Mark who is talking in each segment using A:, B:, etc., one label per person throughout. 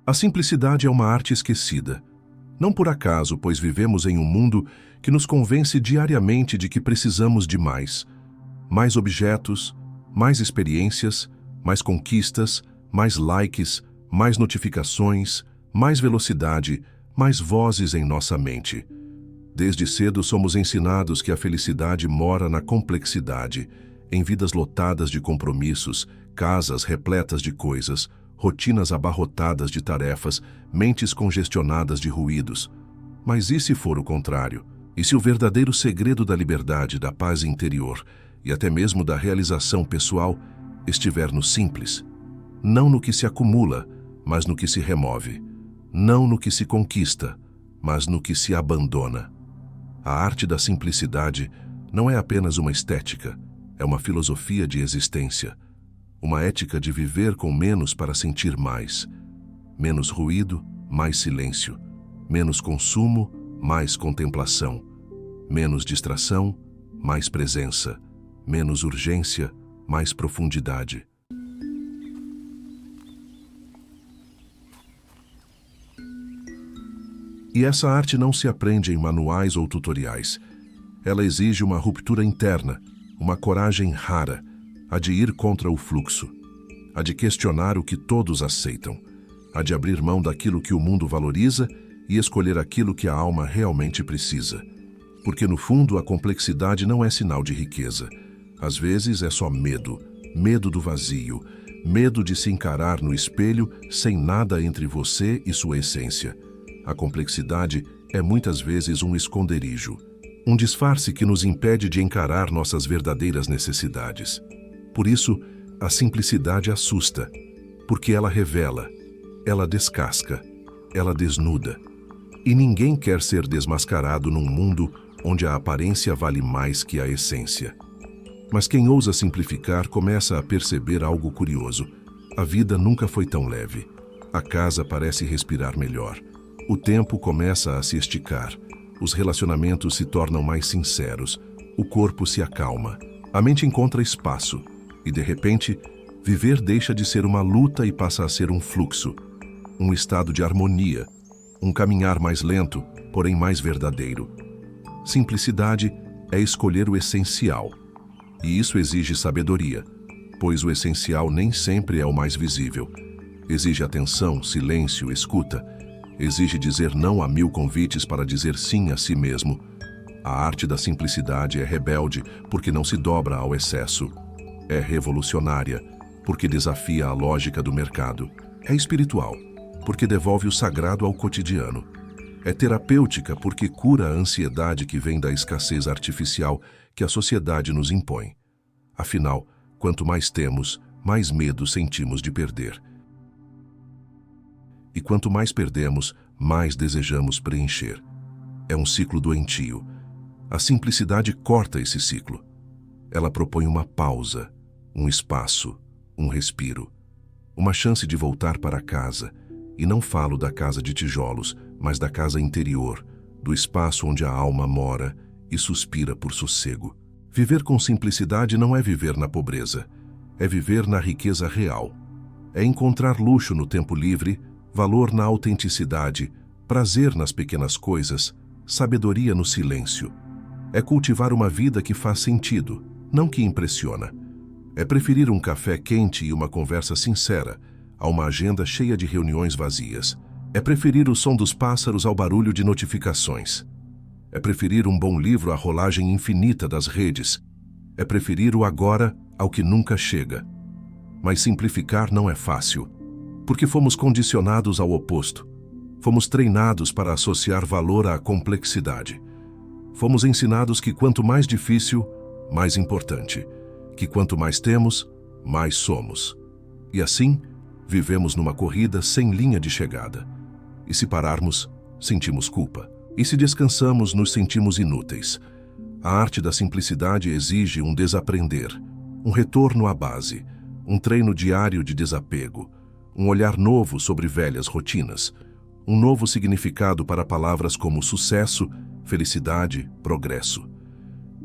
A: A simplicidade é uma arte esquecida. Não por acaso, pois vivemos em um mundo que nos convence diariamente de que precisamos de mais. Mais objetos, mais experiências, mais conquistas, mais likes, mais notificações, mais velocidade, mais vozes em nossa mente. Desde cedo somos ensinados que a felicidade mora na complexidade, em vidas lotadas de compromissos, casas repletas de coisas, rotinas abarrotadas de tarefas, mentes congestionadas de ruídos. Mas e se for o contrário? E se o verdadeiro segredo da liberdade, da paz interior e até mesmo da realização pessoal estiver no simples? Não no que se acumula, mas no que se remove. Não no que se conquista, mas no que se abandona. A arte da simplicidade não é apenas uma estética, é uma filosofia de existência, uma ética de viver com menos para sentir mais. Menos ruído, mais silêncio. Menos consumo, mais contemplação. Menos distração, mais presença. Menos urgência, mais profundidade. E essa arte não se aprende em manuais ou tutoriais. Ela exige uma ruptura interna, uma coragem rara, a de ir contra o fluxo, a de questionar o que todos aceitam, a de abrir mão daquilo que o mundo valoriza e escolher aquilo que a alma realmente precisa. Porque no fundo a complexidade não é sinal de riqueza. Às vezes é só medo, medo do vazio, medo de se encarar no espelho sem nada entre você e sua essência. A complexidade é muitas vezes um esconderijo, um disfarce que nos impede de encarar nossas verdadeiras necessidades. Por isso, a simplicidade assusta, porque ela revela, ela descasca, ela desnuda. E ninguém quer ser desmascarado num mundo onde a aparência vale mais que a essência. Mas quem ousa simplificar começa a perceber algo curioso. A vida nunca foi tão leve. A casa parece respirar melhor. O tempo começa a se esticar. Os relacionamentos se tornam mais sinceros. O corpo se acalma. A mente encontra espaço. E, de repente, viver deixa de ser uma luta e passa a ser um fluxo. Um estado de harmonia. Um caminhar mais lento, porém mais verdadeiro. Simplicidade é escolher o essencial. E isso exige sabedoria, pois o essencial nem sempre é o mais visível. Exige atenção, silêncio, escuta. Exige dizer não a 1000 convites para dizer sim a si mesmo. A arte da simplicidade é rebelde porque não se dobra ao excesso. É revolucionária porque desafia a lógica do mercado. É espiritual porque devolve o sagrado ao cotidiano. É terapêutica porque cura a ansiedade que vem da escassez artificial que a sociedade nos impõe. Afinal, quanto mais temos, mais medo sentimos de perder. E quanto mais perdemos, mais desejamos preencher. É um ciclo doentio. A simplicidade corta esse ciclo. Ela propõe uma pausa, um espaço, um respiro, uma chance de voltar para casa. E não falo da casa de tijolos, mas da casa interior, do espaço onde a alma mora e suspira por sossego. Viver com simplicidade não é viver na pobreza, é viver na riqueza real. É encontrar luxo no tempo livre, valor na autenticidade, prazer nas pequenas coisas, sabedoria no silêncio. É cultivar uma vida que faz sentido, não que impressiona. É preferir um café quente e uma conversa sincera a uma agenda cheia de reuniões vazias. É preferir o som dos pássaros ao barulho de notificações. É preferir um bom livro à rolagem infinita das redes. É preferir o agora ao que nunca chega. Mas simplificar não é fácil, porque fomos condicionados ao oposto. Fomos treinados para associar valor à complexidade. Fomos ensinados que quanto mais difícil, mais importante. Que quanto mais temos, mais somos. E assim, vivemos numa corrida sem linha de chegada. E se pararmos, sentimos culpa. E se descansamos, nos sentimos inúteis. A arte da simplicidade exige um desaprender, um retorno à base, um treino diário de desapego, um olhar novo sobre velhas rotinas, um novo significado para palavras como sucesso, felicidade, progresso.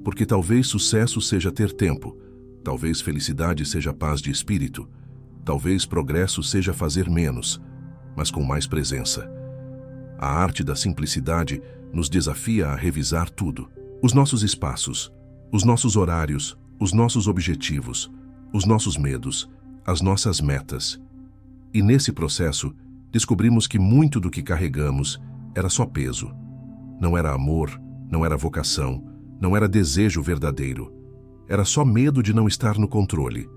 A: Porque talvez sucesso seja ter tempo, talvez felicidade seja paz de espírito, talvez progresso seja fazer menos, mas com mais presença. A arte da simplicidade nos desafia a revisar tudo. Os nossos espaços, os nossos horários, os nossos objetivos, os nossos medos, as nossas metas. E nesse processo, descobrimos que muito do que carregamos era só peso. Não era amor, não era vocação, não era desejo verdadeiro. Era só medo de não estar no controle.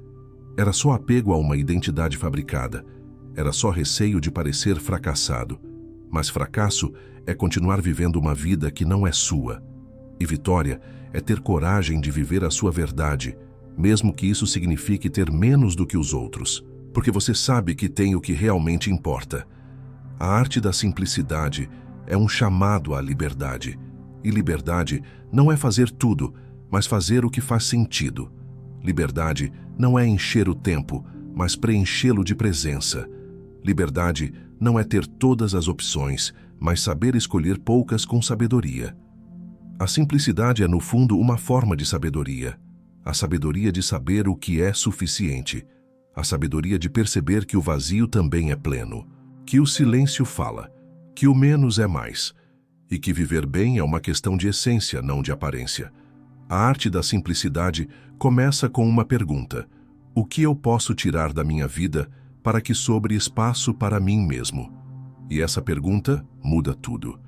A: Era só apego a uma identidade fabricada. Era só receio de parecer fracassado. Mas fracasso é continuar vivendo uma vida que não é sua. E vitória é ter coragem de viver a sua verdade, mesmo que isso signifique ter menos do que os outros, porque você sabe que tem o que realmente importa. A arte da simplicidade é um chamado à liberdade. E liberdade não é fazer tudo, mas fazer o que faz sentido. Liberdade não é encher o tempo, mas preenchê-lo de presença. Liberdade não é ter todas as opções, mas saber escolher poucas com sabedoria. A simplicidade é, no fundo, uma forma de sabedoria. A sabedoria de saber o que é suficiente. A sabedoria de perceber que o vazio também é pleno. Que o silêncio fala. Que o menos é mais. E que viver bem é uma questão de essência, não de aparência. A arte da simplicidade começa com uma pergunta: o que eu posso tirar da minha vida para que sobre espaço para mim mesmo? E essa pergunta muda tudo,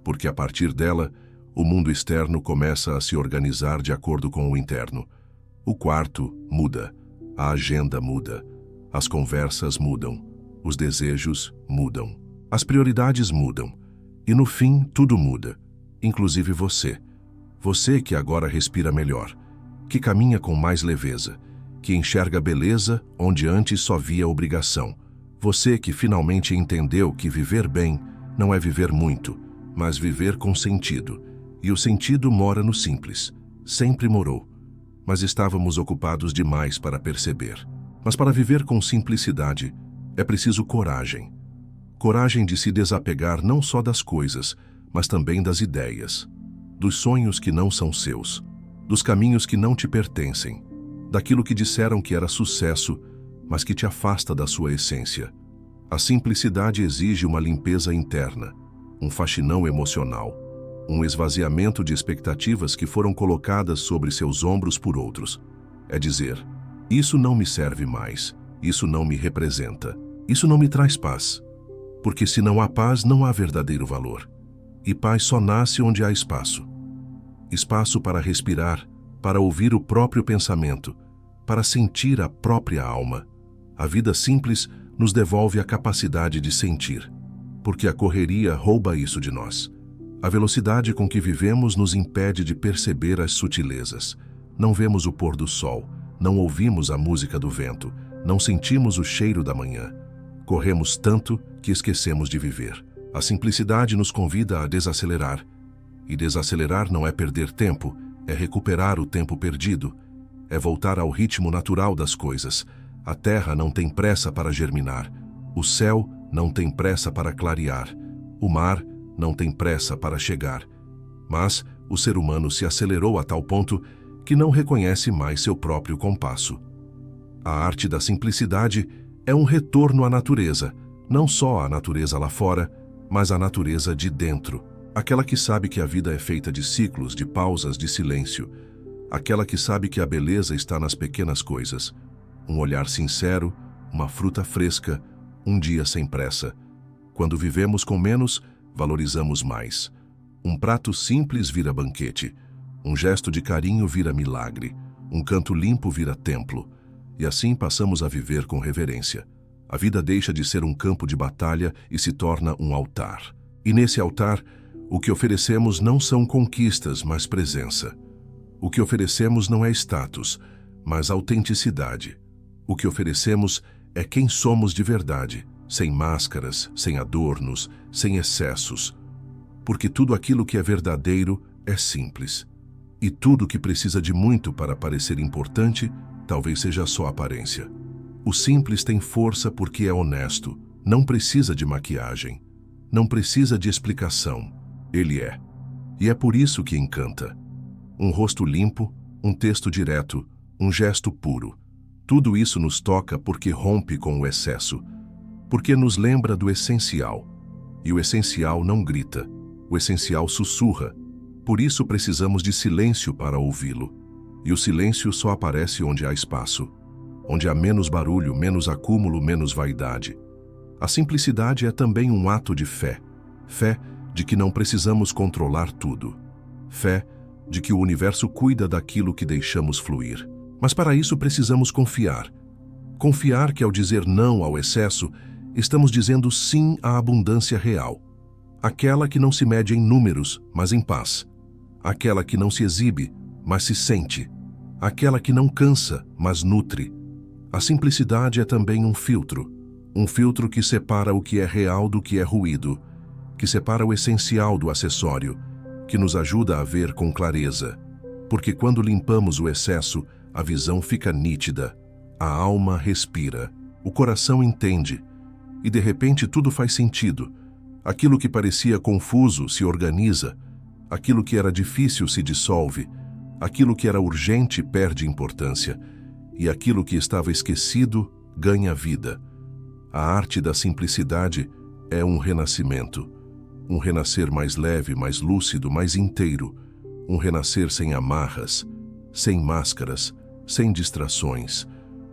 A: porque a partir dela, o mundo externo começa a se organizar de acordo com o interno. O quarto muda, a agenda muda, as conversas mudam, os desejos mudam, as prioridades mudam, e no fim tudo muda, inclusive você. Você que agora respira melhor, que caminha com mais leveza, que enxerga beleza onde antes só via obrigação. Você que finalmente entendeu que viver bem não é viver muito, mas viver com sentido. E o sentido mora no simples. Sempre morou. Mas estávamos ocupados demais para perceber. Mas para viver com simplicidade, é preciso coragem. Coragem de se desapegar não só das coisas, mas também das ideias. Dos sonhos que não são seus. Dos caminhos que não te pertencem. Daquilo que disseram que era sucesso, mas que te afasta da sua essência. A simplicidade exige uma limpeza interna, um faxinão emocional, um esvaziamento de expectativas que foram colocadas sobre seus ombros por outros. É dizer, isso não me serve mais, isso não me representa, isso não me traz paz. Porque se não há paz, não há verdadeiro valor. E paz só nasce onde há espaço. Espaço para respirar, para ouvir o próprio pensamento, para sentir a própria alma. A vida simples nos devolve a capacidade de sentir, porque a correria rouba isso de nós. A velocidade com que vivemos nos impede de perceber as sutilezas. Não vemos o pôr do sol, não ouvimos a música do vento, não sentimos o cheiro da manhã. Corremos tanto que esquecemos de viver. A simplicidade nos convida a desacelerar. E desacelerar não é perder tempo, é recuperar o tempo perdido. É voltar ao ritmo natural das coisas. A terra não tem pressa para germinar. O céu não tem pressa para clarear. O mar não tem pressa para chegar. Mas o ser humano se acelerou a tal ponto que não reconhece mais seu próprio compasso. A arte da simplicidade é um retorno à natureza, não só à natureza lá fora, mas à natureza de dentro. Aquela que sabe que a vida é feita de ciclos, de pausas, de silêncio. Aquela que sabe que a beleza está nas pequenas coisas. Um olhar sincero, uma fruta fresca, um dia sem pressa. Quando vivemos com menos, valorizamos mais. Um prato simples vira banquete. Um gesto de carinho vira milagre. Um canto limpo vira templo. E assim passamos a viver com reverência. A vida deixa de ser um campo de batalha e se torna um altar. E nesse altar, o que oferecemos não são conquistas, mas presença. O que oferecemos não é status, mas autenticidade. O que oferecemos é quem somos de verdade, sem máscaras, sem adornos, sem excessos. Porque tudo aquilo que é verdadeiro é simples. E tudo que precisa de muito para parecer importante, talvez seja só aparência. O simples tem força porque é honesto, não precisa de maquiagem, não precisa de explicação. Ele é. E é por isso que encanta. Um rosto limpo, um texto direto, um gesto puro. Tudo isso nos toca porque rompe com o excesso. Porque nos lembra do essencial. E o essencial não grita, o essencial sussurra. Por isso precisamos de silêncio para ouvi-lo. E o silêncio só aparece onde há espaço, onde há menos barulho, menos acúmulo, menos vaidade. A simplicidade é também um ato de fé. Fé de que não precisamos controlar tudo. Fé de que o universo cuida daquilo que deixamos fluir. Mas para isso precisamos confiar. Confiar que ao dizer não ao excesso, estamos dizendo sim à abundância real. Aquela que não se mede em números, mas em paz. Aquela que não se exibe, mas se sente. Aquela que não cansa, mas nutre. A simplicidade é também um filtro que separa o que é real do que é ruído, que separa o essencial do acessório, que nos ajuda a ver com clareza. Porque quando limpamos o excesso, a visão fica nítida, a alma respira, o coração entende, e de repente tudo faz sentido. Aquilo que parecia confuso se organiza, aquilo que era difícil se dissolve, aquilo que era urgente perde importância, e aquilo que estava esquecido ganha vida. A arte da simplicidade é um renascimento. Um renascer mais leve, mais lúcido, mais inteiro. Um renascer sem amarras, sem máscaras, sem distrações.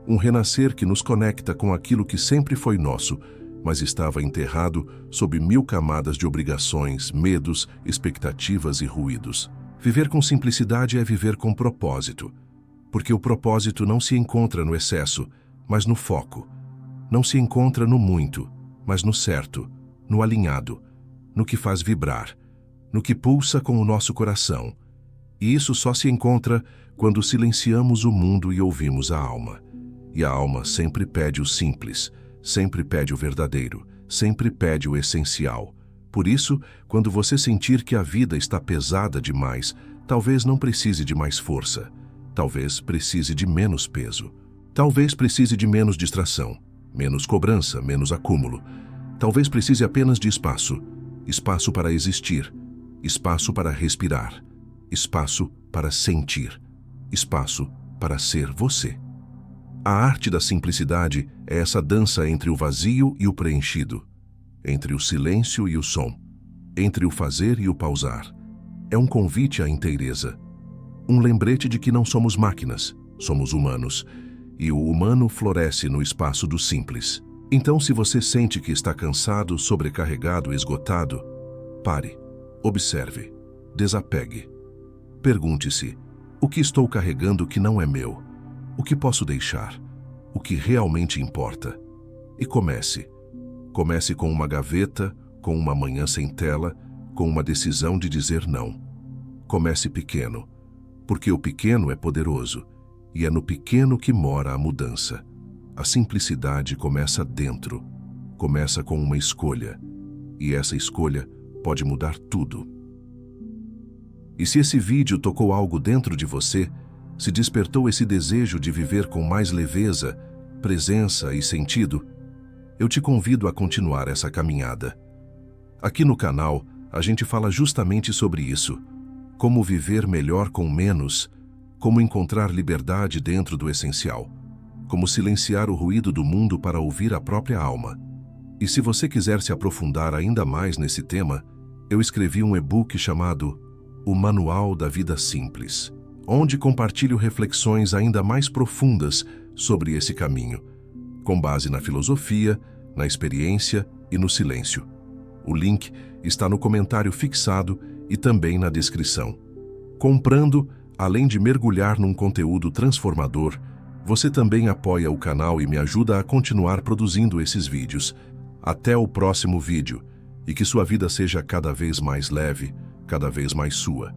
A: Um renascer que nos conecta com aquilo que sempre foi nosso, mas estava enterrado sob 1000 camadas de obrigações, medos, expectativas e ruídos. Viver com simplicidade é viver com propósito, porque o propósito não se encontra no excesso, mas no foco. Não se encontra no muito, mas no certo, no alinhado, no que faz vibrar, no que pulsa com o nosso coração. E isso só se encontra quando silenciamos o mundo e ouvimos a alma. E a alma sempre pede o simples, sempre pede o verdadeiro, sempre pede o essencial. Por isso, quando você sentir que a vida está pesada demais, talvez não precise de mais força. Talvez precise de menos peso. Talvez precise de menos distração, menos cobrança, menos acúmulo. Talvez precise apenas de espaço. Espaço para existir. Espaço para respirar. Espaço para sentir. Espaço para ser você. A arte da simplicidade é essa dança entre o vazio e o preenchido, entre o silêncio e o som, entre o fazer e o pausar. É um convite à inteireza, um lembrete de que não somos máquinas, somos humanos, e o humano floresce no espaço do simples. Então, se você sente que está cansado, sobrecarregado, esgotado, pare, observe, desapegue. Pergunte-se: o que estou carregando que não é meu? O que posso deixar? O que realmente importa? E comece. Comece com uma gaveta, com uma manhã sem tela, com uma decisão de dizer não. Comece pequeno, porque o pequeno é poderoso, e é no pequeno que mora a mudança. A simplicidade começa dentro, começa com uma escolha, e essa escolha pode mudar tudo. E se esse vídeo tocou algo dentro de você, se despertou esse desejo de viver com mais leveza, presença e sentido, eu te convido a continuar essa caminhada. Aqui no canal, a gente fala justamente sobre isso. Como viver melhor com menos, como encontrar liberdade dentro do essencial, como silenciar o ruído do mundo para ouvir a própria alma. E se você quiser se aprofundar ainda mais nesse tema, eu escrevi um e-book chamado O Manual da Vida Simples, onde compartilho reflexões ainda mais profundas sobre esse caminho, com base na filosofia, na experiência e no silêncio. O link está no comentário fixado e também na descrição. Comprando, além de mergulhar num conteúdo transformador, você também apoia o canal e me ajuda a continuar produzindo esses vídeos. Até o próximo vídeo, e que sua vida seja cada vez mais leve, cada vez mais sua.